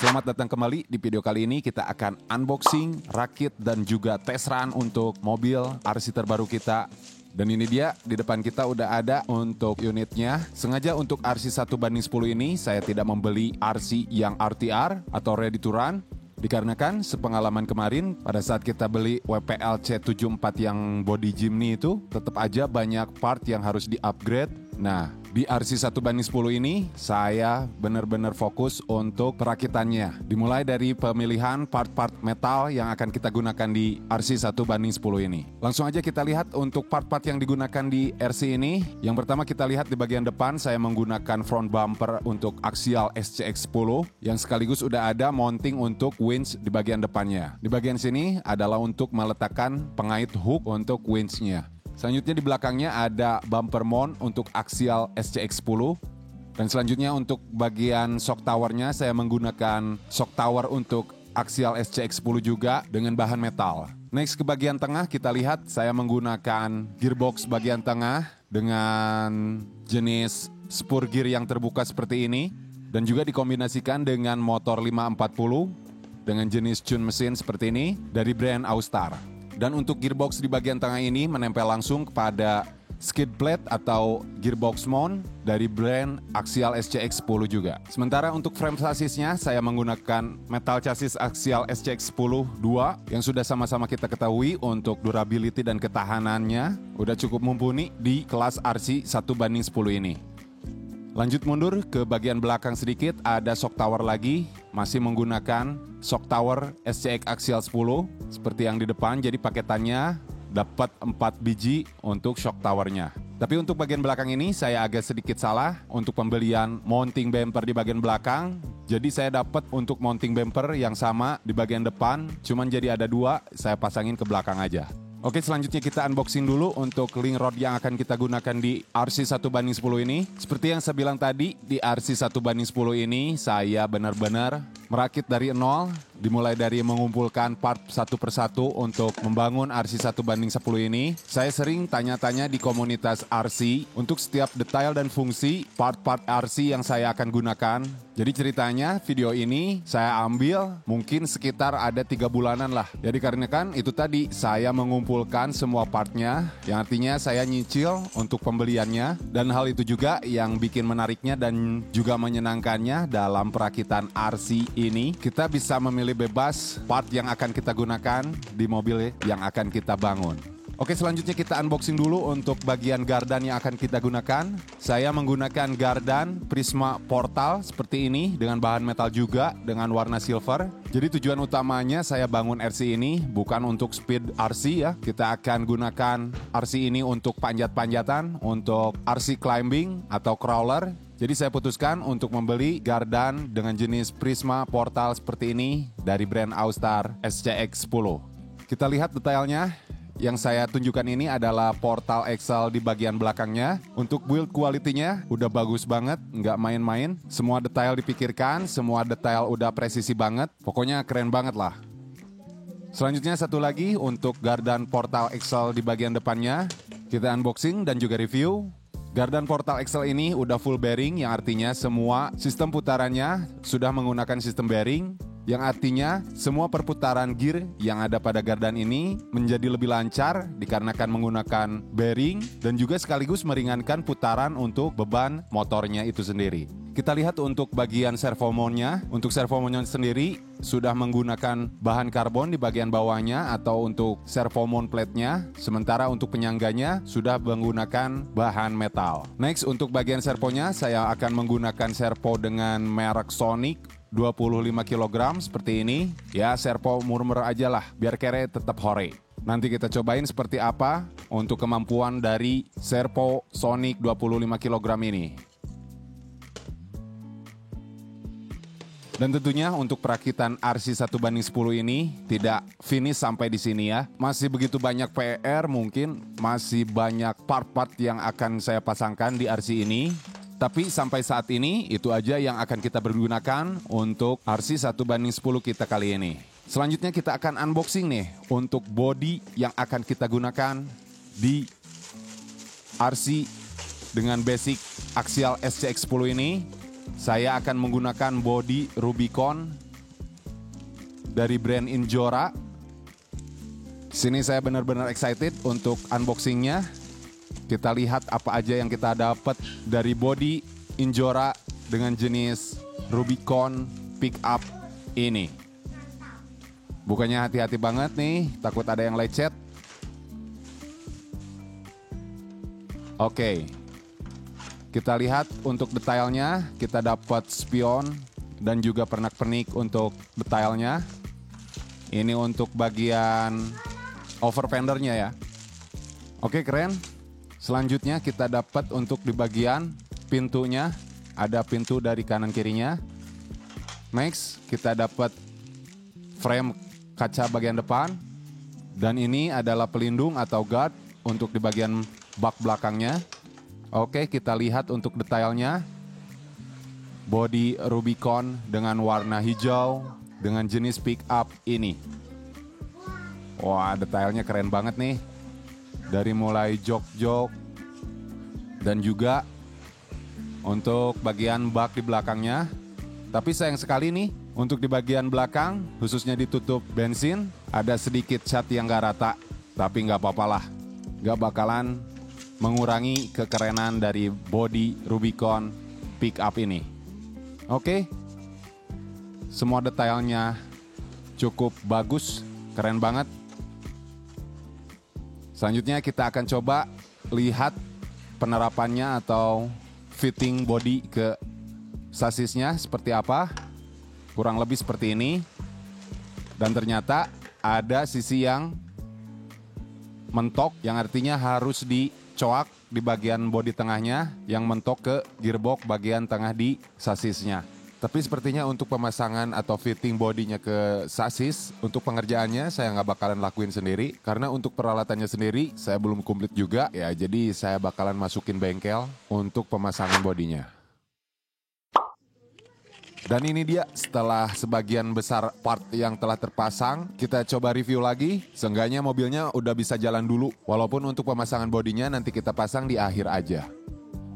Selamat datang kembali. Di video kali ini kita akan unboxing, rakit, dan juga tes run untuk mobil RC terbaru kita. Dan ini dia, di depan kita udah ada untuk unitnya. Sengaja untuk RC 1:10 ini saya tidak membeli RC yang RTR atau ready to run. Dikarenakan sepengalaman kemarin pada saat kita beli WPL C74 yang body Jimny itu tetap aja banyak part yang harus di-upgrade. Nah, di RC 1:10 ini saya benar-benar fokus untuk perakitannya. Dimulai dari pemilihan part-part metal yang akan kita gunakan di RC 1:10 ini. Langsung aja kita lihat untuk part-part yang digunakan di RC ini. Yang pertama kita lihat di bagian depan saya menggunakan front bumper untuk axial SCX10 yang sekaligus udah ada mounting untuk winch di bagian depannya. Di bagian sini adalah untuk meletakkan pengait hook untuk winchnya. Selanjutnya di belakangnya ada bumper mount untuk axial SCX10. Dan selanjutnya untuk bagian shock towernya saya menggunakan shock tower untuk axial SCX10 juga dengan bahan metal. Next ke bagian tengah kita lihat saya menggunakan gearbox bagian tengah dengan jenis spur gear yang terbuka seperti ini. Dan juga dikombinasikan dengan motor 540 dengan jenis tune mesin seperti ini dari brand Austar. Dan untuk gearbox di bagian tengah ini menempel langsung kepada skid plate atau gearbox mount dari brand Axial SCX10 juga. Sementara untuk frame chassisnya saya menggunakan metal chassis Axial SCX10 2 yang sudah sama-sama kita ketahui untuk durability dan ketahanannya udah cukup mumpuni di kelas RC 1:10 ini. Lanjut mundur ke bagian belakang sedikit, ada shock tower lagi, masih menggunakan shock tower SCX Axial 10 seperti yang di depan, jadi paketannya dapat 4 biji untuk shock towernya. Tapi untuk bagian belakang ini saya agak sedikit salah untuk pembelian mounting bumper di bagian belakang. Jadi saya dapat untuk mounting bumper yang sama di bagian depan, cuman jadi ada 2, saya pasangin ke belakang aja. Oke, selanjutnya kita unboxing dulu untuk link rod yang akan kita gunakan di RC 1:10 ini. Seperti yang saya bilang tadi, di RC 1:10 ini saya benar-benar merakit dari nol, dimulai dari mengumpulkan part satu persatu untuk membangun RC 1:10 ini. Saya sering tanya-tanya di komunitas RC untuk setiap detail dan fungsi part-part RC yang saya akan gunakan. Jadi ceritanya video ini saya ambil mungkin sekitar ada 3 bulanan lah. Jadi karena kan itu tadi saya mengumpulkan semua partnya, yang artinya saya nyicil untuk pembeliannya. Dan hal itu juga yang bikin menariknya dan juga menyenangkannya dalam perakitan RC ini. Kita bisa memilih bebas part yang akan kita gunakan di mobil yang akan kita bangun. Oke, selanjutnya kita unboxing dulu untuk bagian gardan yang akan kita gunakan. Saya menggunakan gardan Prisma Portal seperti ini dengan bahan metal juga dengan warna silver. Jadi tujuan utamanya saya bangun RC ini bukan untuk speed RC ya. Kita akan gunakan RC ini untuk panjat-panjatan, untuk RC climbing atau crawler. Jadi saya putuskan untuk membeli gardan dengan jenis Prisma Portal seperti ini dari brand Austar SCX10. Kita lihat detailnya. Yang saya tunjukkan ini adalah portal Excel di bagian belakangnya. Untuk build quality-nya udah bagus banget, nggak main-main. Semua detail dipikirkan, semua detail udah presisi banget. Pokoknya keren banget lah. Selanjutnya satu lagi untuk gardan portal Excel di bagian depannya. Kita unboxing dan juga review. Gardan portal Excel ini udah full bearing, yang artinya semua sistem putarannya sudah menggunakan sistem bearing. Yang artinya semua perputaran gear yang ada pada gardan ini menjadi lebih lancar dikarenakan menggunakan bearing dan juga sekaligus meringankan putaran untuk beban motornya itu sendiri. Kita lihat untuk bagian servo mount-nya. Untuk servo mount-nya sendiri sudah menggunakan bahan karbon di bagian bawahnya atau untuk servo mount plate-nya. Sementara untuk penyangganya sudah menggunakan bahan metal. Next, untuk bagian servonya saya akan menggunakan servo dengan merek Sonic 25 kg seperti ini. Ya, servo murmur aja lah biar kere tetap hore. Nanti kita cobain seperti apa untuk kemampuan dari servo Sonic 25 kg ini. Dan tentunya untuk perakitan RC 1:10 ini tidak finish sampai di sini ya. Masih begitu banyak PR, mungkin masih banyak part-part yang akan saya pasangkan di RC ini. Tapi sampai saat ini itu aja yang akan kita pergunakan untuk RC 1:10 kita kali ini. Selanjutnya kita akan unboxing nih untuk body yang akan kita gunakan di RC dengan basic Axial SCX10 ini. Saya akan menggunakan body Rubicon dari brand Injora. Sini saya benar-benar excited untuk unboxingnya. Kita lihat apa aja yang kita dapat dari body Injora dengan jenis Rubicon pickup ini. Bukannya hati-hati banget nih, takut ada yang lecet. Oke, kita lihat untuk detailnya. Kita dapat spion dan juga pernak-pernik untuk detailnya. Ini untuk bagian over fendernya ya. Oke, keren. Selanjutnya kita dapat untuk di bagian pintunya. Ada pintu dari kanan kirinya. Next, kita dapat frame kaca bagian depan. Dan ini adalah pelindung atau guard untuk di bagian bak belakangnya. Oke, kita lihat untuk detailnya. Body Rubicon dengan warna hijau dengan jenis pickup ini. Wah, detailnya keren banget nih. Dari mulai jok-jok dan juga untuk bagian bak di belakangnya. Tapi sayang sekali nih, untuk di bagian belakang, khususnya ditutup bensin, ada sedikit cat yang gak rata. Tapi gak apa-apalah, gak bakalan mengurangi kekerenan dari body Rubicon pickup ini. Oke, semua detailnya cukup bagus, keren banget. Selanjutnya kita akan coba lihat penerapannya atau fitting body ke sasisnya seperti apa. Kurang lebih seperti ini. Dan ternyata ada sisi yang mentok, yang artinya harus dicoak di bagian bodi tengahnya, yang mentok ke gearbox bagian tengah di sasisnya. Tapi sepertinya untuk pemasangan atau fitting bodinya ke sasis, untuk pengerjaannya saya nggak bakalan lakuin sendiri. Karena untuk peralatannya sendiri saya belum komplit juga ya, jadi saya bakalan masukin bengkel untuk pemasangan bodinya. Dan ini dia setelah sebagian besar part yang telah terpasang, kita coba review lagi. Seenggaknya mobilnya udah bisa jalan dulu, walaupun untuk pemasangan bodinya nanti kita pasang di akhir aja.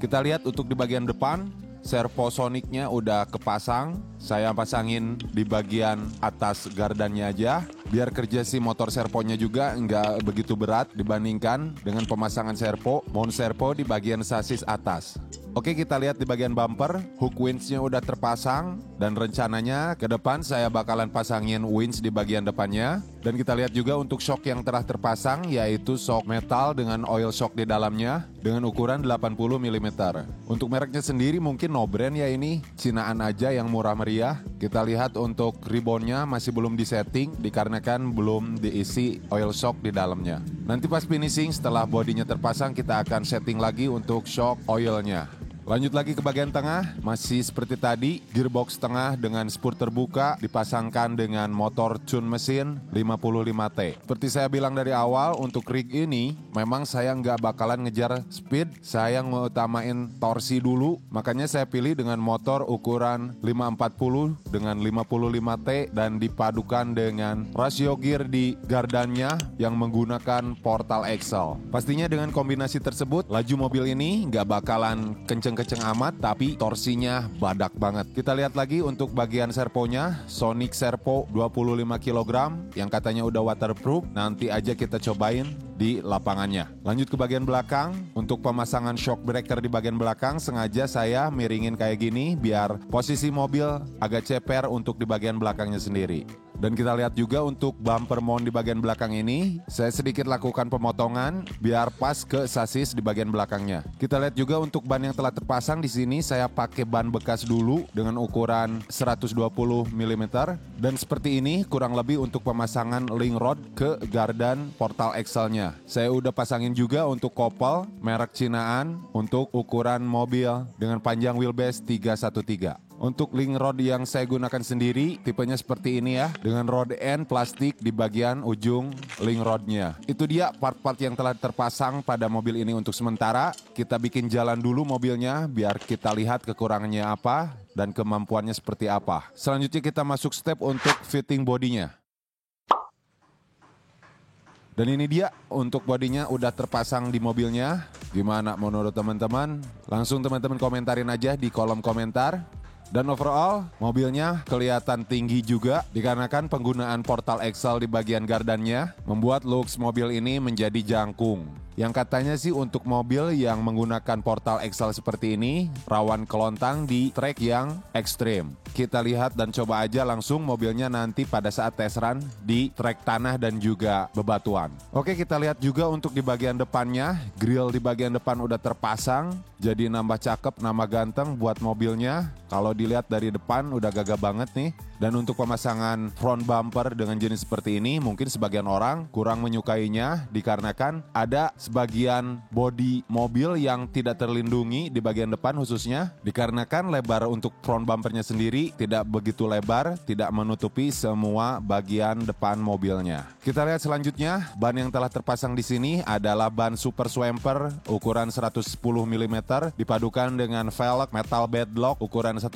Kita lihat untuk di bagian depan, servo sonicnya udah kepasang. Saya pasangin di bagian atas gardannya aja, biar kerja si motor servonya juga nggak begitu berat dibandingkan dengan pemasangan servo, mount servo di bagian sasis atas. Oke, kita lihat di bagian bumper, hook winch-nya udah terpasang dan rencananya ke depan saya bakalan pasangin winch di bagian depannya. Dan kita lihat juga untuk shock yang telah terpasang, yaitu shock metal dengan oil shock di dalamnya dengan ukuran 80 mm. Untuk mereknya sendiri mungkin no brand ya, ini Cinaan aja yang murah meriah. Kita lihat untuk ribbonnya masih belum disetting dikarenakan belum diisi oil shock di dalamnya. Nanti pas finishing setelah bodinya terpasang kita akan setting lagi untuk shock oilnya. Lanjut lagi ke bagian tengah, masih seperti tadi, gearbox tengah dengan spur terbuka dipasangkan dengan motor tune mesin 55T. Seperti saya bilang dari awal, untuk rig ini memang saya nggak bakalan ngejar speed, saya ngutamain torsi dulu. Makanya saya pilih dengan motor ukuran 540 dengan 55T dan dipadukan dengan rasio gear di gardannya yang menggunakan portal axle. Pastinya dengan kombinasi tersebut, laju mobil ini nggak bakalan kenceng amat, tapi torsinya badak banget. Kita lihat lagi untuk bagian servonya, Sonic Servo 25 kg yang katanya udah waterproof. Nanti aja kita cobain di lapangannya. Lanjut ke bagian belakang, untuk pemasangan shock breaker di bagian belakang sengaja saya miringin kayak gini biar posisi mobil agak ceper untuk di bagian belakangnya sendiri. Dan kita lihat juga untuk bumper mount di bagian belakang ini, saya sedikit lakukan pemotongan biar pas ke sasis di bagian belakangnya. Kita lihat juga untuk ban yang telah terpasang di sini, saya pakai ban bekas dulu dengan ukuran 120 mm. Dan seperti ini kurang lebih untuk pemasangan link rod ke gardan portal axle-nya. Saya udah pasangin juga untuk kopel merek Cinaan untuk ukuran mobil dengan panjang wheelbase 313. Untuk link rod yang saya gunakan sendiri, tipenya seperti ini ya, dengan rod end plastik di bagian ujung link rodnya. Itu dia part-part yang telah terpasang pada mobil ini untuk sementara. Kita bikin jalan dulu mobilnya, biar kita lihat kekurangannya apa dan kemampuannya seperti apa. Selanjutnya kita masuk step untuk fitting bodinya. Dan ini dia untuk bodinya udah terpasang di mobilnya. Gimana menurut teman-teman? Langsung teman-teman komentarin aja di kolom komentar. Dan overall, mobilnya kelihatan tinggi juga dikarenakan penggunaan portal Excel di bagian gardannya membuat looks mobil ini menjadi jangkung. Yang katanya sih untuk mobil yang menggunakan portal Excel seperti ini rawan kelontang di trek yang ekstrim. Kita lihat dan coba aja langsung mobilnya nanti pada saat tes run di trek tanah dan juga bebatuan. Oke, kita lihat juga untuk di bagian depannya, grill di bagian depan udah terpasang. Jadi nambah cakep, nambah ganteng buat mobilnya. Kalau dilihat dari depan udah gagah banget nih. Dan untuk pemasangan front bumper dengan jenis seperti ini mungkin sebagian orang kurang menyukainya dikarenakan ada sebagian bodi mobil yang tidak terlindungi di bagian depan khususnya dikarenakan lebar untuk front bumpernya sendiri tidak begitu lebar, tidak menutupi semua bagian depan mobilnya. Kita lihat selanjutnya, ban yang telah terpasang di sini adalah ban Super Swamper ukuran 110 mm dipadukan dengan velg metal bedlock ukuran 1,9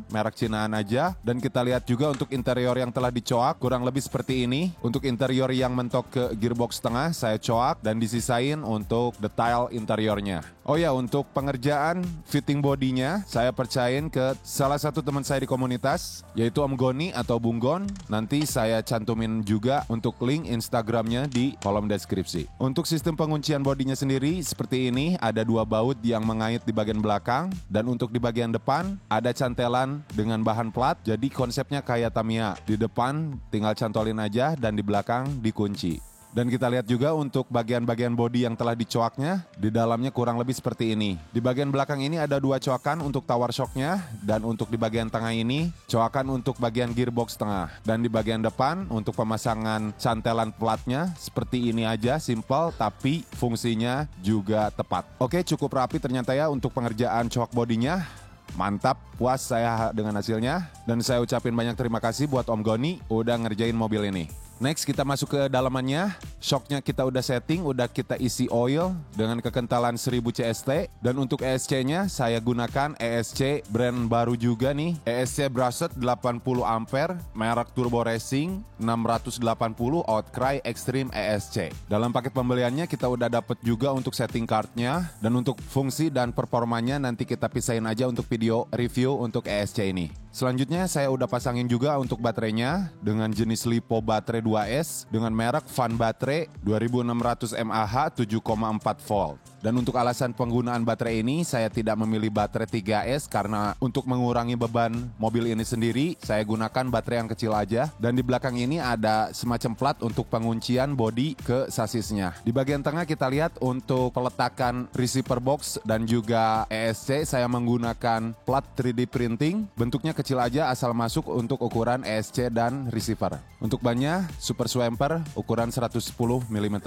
merek Cinaan aja. Dan kita lihat juga untuk interior yang telah dicoak kurang lebih seperti ini. Untuk interior yang mentok ke gearbox tengah saya coak dan disisain untuk detail interiornya. Oh ya, untuk pengerjaan fitting bodinya saya percayain ke salah satu teman saya di komunitas yaitu Om Goni atau Bung Gon. Nanti saya cantumin juga untuk link Instagramnya di kolom deskripsi. Untuk sistem penguncian bodinya sendiri seperti ini, ada 2 baut yang mengait di bagian belakang dan untuk di bagian depan ada cantelan dengan bahan plat. Jadi konsepnya kayak Tamiya. Di depan tinggal cantolin aja dan di belakang dikunci. Dan kita lihat juga untuk bagian-bagian bodi yang telah dicoaknya, di dalamnya kurang lebih seperti ini. Di bagian belakang ini ada 2 coakan untuk tower shocknya, dan untuk di bagian tengah ini, coakan untuk bagian gearbox tengah. Dan di bagian depan, untuk pemasangan cantelan platnya, seperti ini aja, simple, tapi fungsinya juga tepat. Oke, cukup rapi ternyata ya untuk pengerjaan coak bodinya. Mantap, puas saya dengan hasilnya. Dan saya ucapin banyak terima kasih buat Om Goni udah ngerjain mobil ini. Next kita masuk ke dalamannya. Shocknya kita udah setting, udah kita isi oil dengan kekentalan 1000 CST. Dan untuk ESC-nya saya gunakan ESC brand baru juga nih. ESC Brushed 80 ampere, merek Turbo Racing 680 Outcry Extreme ESC. Dalam paket pembeliannya kita udah dapet juga untuk setting cardnya. Dan untuk fungsi dan performanya nanti kita pisahin aja untuk video review untuk ESC ini. Selanjutnya saya udah pasangin juga untuk baterainya dengan jenis LiPo baterai 2S dengan merek Fan Baterai 2600 mAh 7,4 volt. Dan untuk alasan penggunaan baterai ini saya tidak memilih baterai 3S karena untuk mengurangi beban mobil ini sendiri saya gunakan baterai yang kecil aja. Dan di belakang ini ada semacam plat untuk penguncian bodi ke sasisnya. Di bagian tengah kita lihat untuk peletakan receiver box dan juga ESC saya menggunakan plat 3D printing. Bentuknya kecil aja asal masuk untuk ukuran ESC dan receiver. Untuk bannya Super Swamper ukuran 110 mm.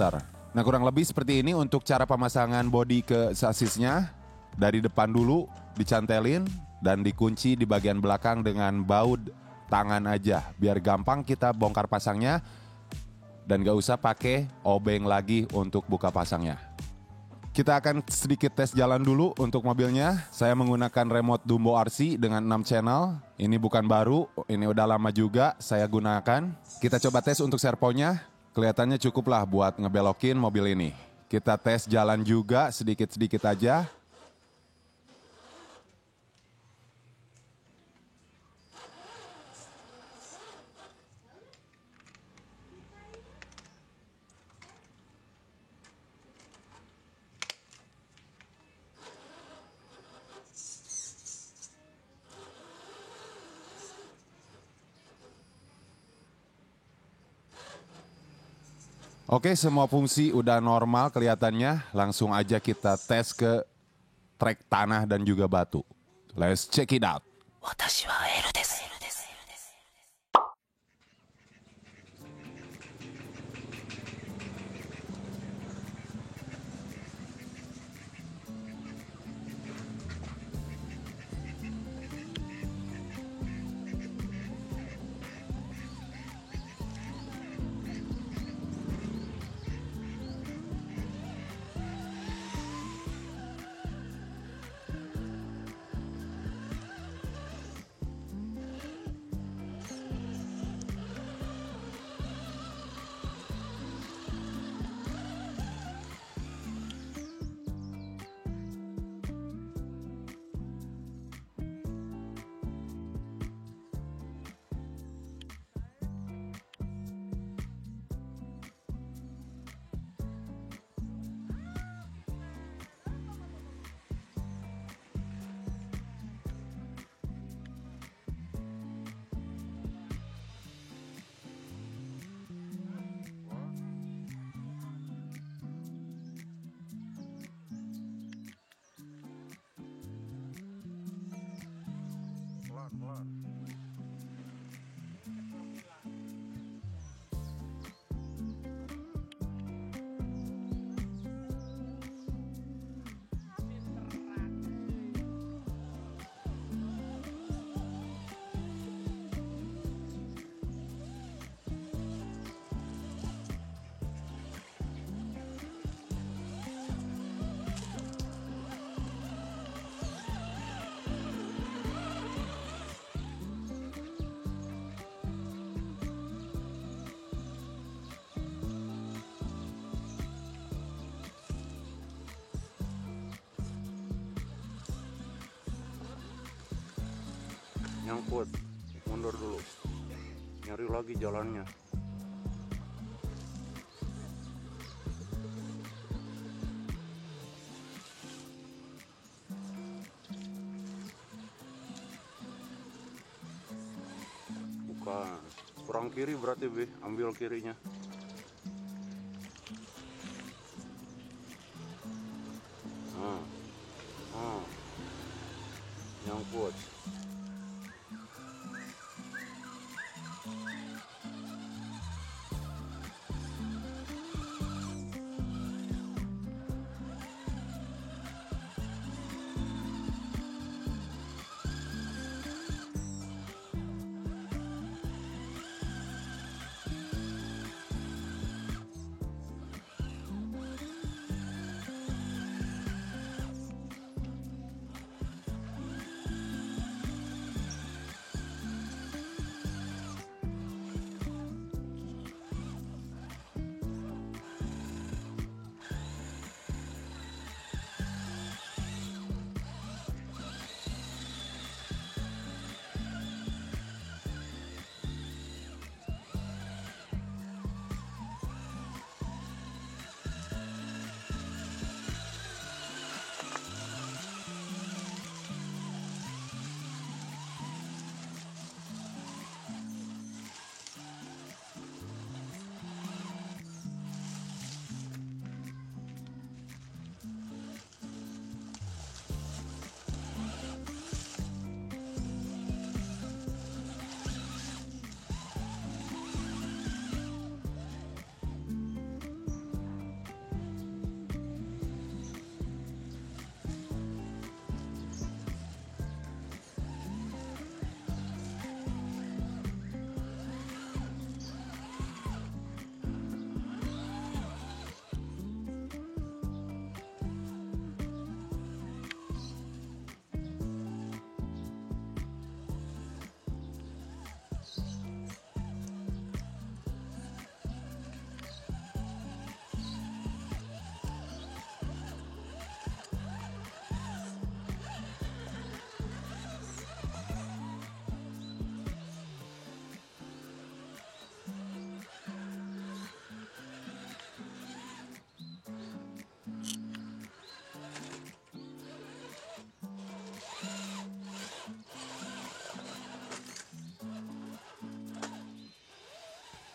Nah kurang lebih seperti ini untuk cara pemasangan bodi ke sasisnya. Dari depan dulu dicantelin dan dikunci di bagian belakang dengan baut tangan aja. Biar gampang kita bongkar pasangnya dan gak usah pakai obeng lagi untuk buka pasangnya. Kita akan sedikit tes jalan dulu untuk mobilnya. Saya menggunakan remote Dumbo RC dengan 6 channel. Ini bukan baru, ini udah lama juga saya gunakan. Kita coba tes untuk servonya. Kelihatannya cukup lah buat ngebelokin mobil ini. Kita tes jalan juga sedikit-sedikit aja. Oke, semua fungsi udah normal kelihatannya. Langsung aja kita tes ke trek tanah dan juga batu. Let's check it out. pelan-pelan. Nyangkut, mundur dulu, nyari lagi jalannya. Bukan, kurang kiri berarti Be, ambil kirinya. Nyangkut.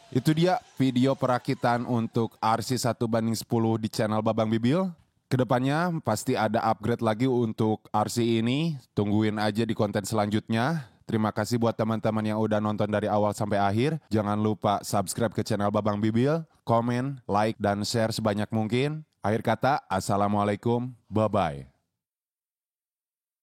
Itu dia video perakitan untuk RC 1:10 di channel Babang Bibil. Kedepannya pasti ada upgrade lagi untuk RC ini. Tungguin aja di konten selanjutnya. Terima kasih buat teman-teman yang udah nonton dari awal sampai akhir. Jangan lupa subscribe ke channel Babang Bibil, komen, like, dan share sebanyak mungkin. Akhir kata, assalamualaikum, bye-bye.